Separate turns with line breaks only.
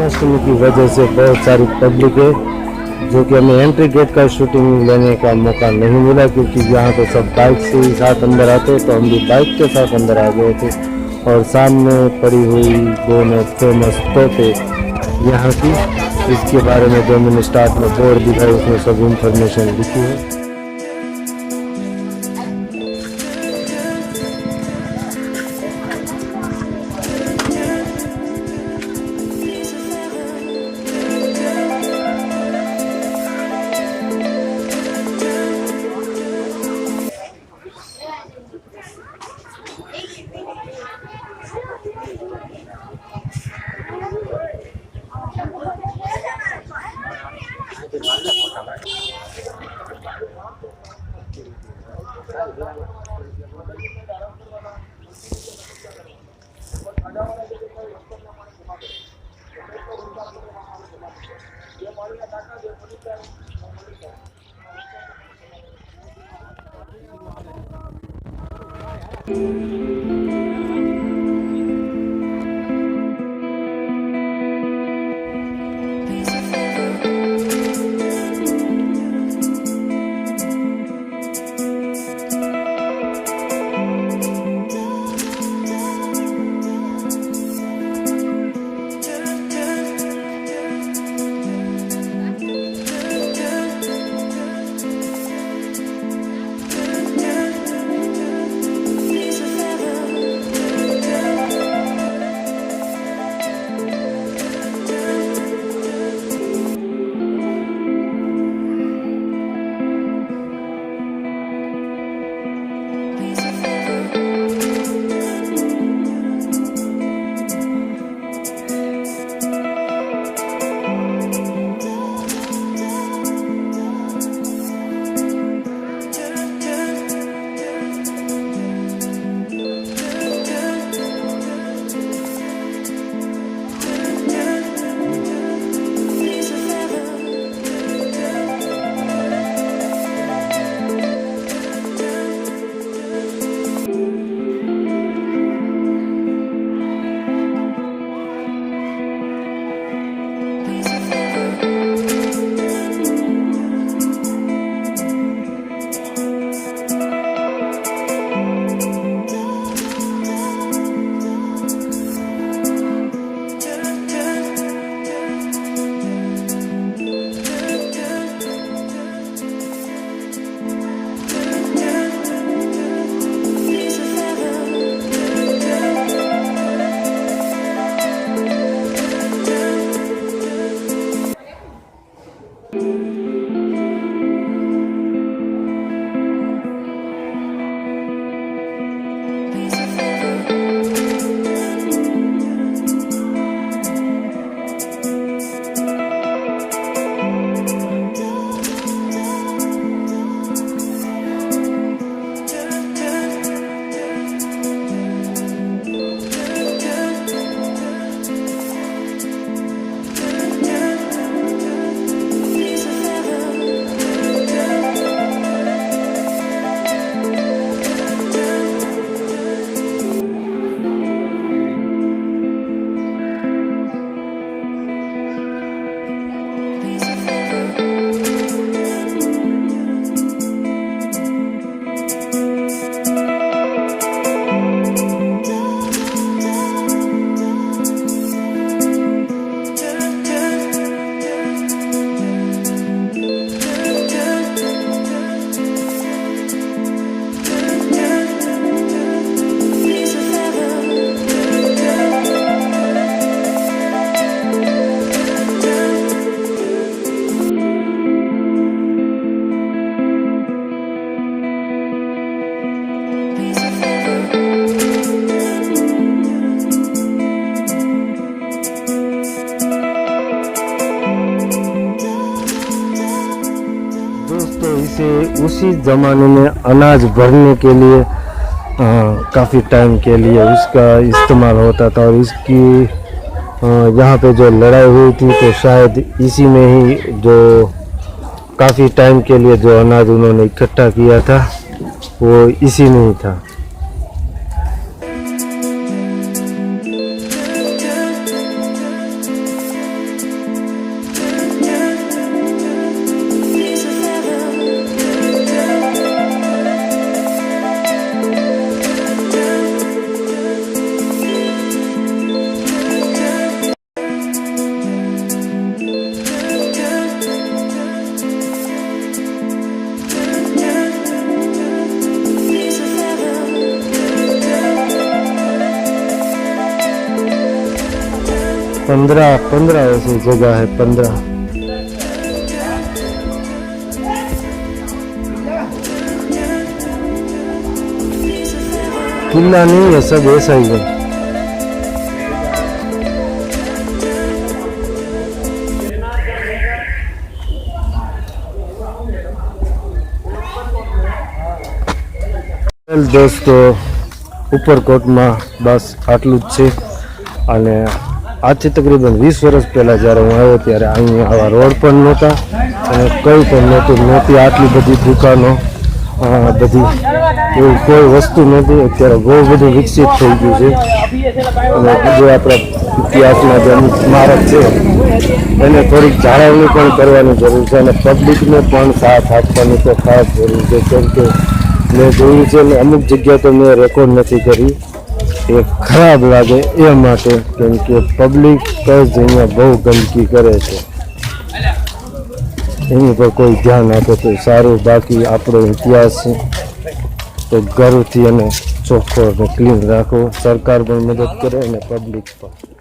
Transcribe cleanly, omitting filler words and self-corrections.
जन्माष्टमी की वजह से बहुत सारी पब्लिक है, जो कि हमें एंट्री गेट का शूटिंग लेने का मौका नहीं मिला, क्योंकि यहाँ पे सब बाइक से ही साथ अंदर आते, तो हम भी बाइक के साथ अंदर आ गए थे। और सामने पड़ी हुई दोनों फेमस तोते यहाँ की, इसके बारे में जो मैंने स्टार्ट में बोर्ड दिखाई उसमें सब इंफॉर्मेशन लिखी है। उसी ज़माने में अनाज भरने के लिए काफ़ी टाइम के लिए उसका इस्तेमाल होता था। और इसकी यहाँ पे जो लड़ाई हुई थी तो शायद इसी में ही जो काफ़ी टाइम के लिए जो अनाज उन्होंने इकट्ठा किया था वो इसी में ही था। 15 ऐसी जगह है, 15। किला नहीं है, सब ऐसा ही है। दोस्तों ઉપરકોટમાં બસ આટલું જ છે અને આજથી તકરીબન 20 વર્ષ પહેલાં જ્યારે હું આવ્યો ત્યારે અહીં આવા રોડ પણ નહોતા અને કંઈ પણ નહોતી આટલી બધી દુકાનો બધી એવું કોઈ વસ્તુ નહોતી। અત્યારે બહુ બધું વિકસિત થઈ ગયું છે અને જે આપણા ઇતિહાસના જે અમુક સ્મારક છે એને થોડીક જાળવણી પણ કરવાની જરૂર છે અને પબ્લિકને પણ સાથ આપવાની તો ખાસ જરૂર છે, કેમ કે મેં જોયું છે ને અમુક જગ્યા તો મેં રેકોર્ડ નથી કરી, એ ખરાબ લાગે એ માટે, કેમ કે પબ્લિક જ અહીંયા બહુ ગંદકી કરે છે, એની પર કોઈ ધ્યાન આપે તો સારું। બાકી આપણો ઇતિહાસ તો ગર્વથી અને ચોખ્ખો અને ક્લીન રાખો, સરકાર પણ મદદ કરે અને પબ્લિક પણ।